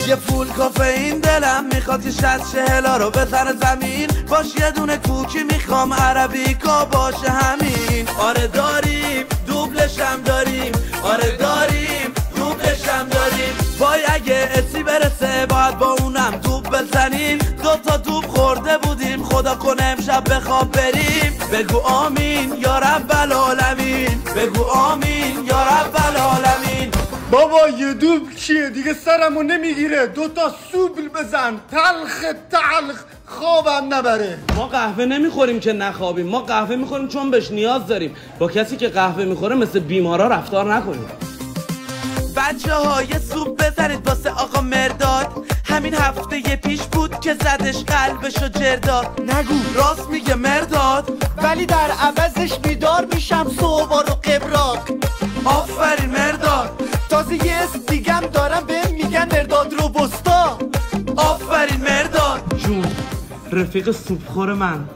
یه فول کافئین دلم میخواد که 60-40 رو بزنه زمین. باش یه دونه کوکی میخوام عربیکا باشه همین. آره داریم دوبلش هم داریم، آره داریم دوبلش هم داریم. وای اگه اسی برسه باید با اونم دوب بزنیم. 2 دوب خورده بودیم خدا کنه امشب بخواب بریم. بگو آمین یا رب العالمین، بگو آمین یا رب العالمین. بابا یه دوب چیه دیگه سرمو نمیگیره. 2 سوبل بزن تلخ خوابم نبره. ما قهوه نمیخوریم که نخوابیم، ما قهوه میخوریم چون بهش نیاز داریم. با کسی که قهوه میخوره مثل بیمارا رفتار نکنیم. بچه های سوپ بزنید واسه آقا مرداد. همین هفته پیش بود که زدش قلبشو جرداد. نگو راست میگه مرداد، ولی در عوضش بیدار میشم صبح رو قبراق. آفرین مرداد. تازه یه اسم دیگم دارم بهم میگن مرداد روبوستا. آفرین مرداد جون رفیق سوپخور من.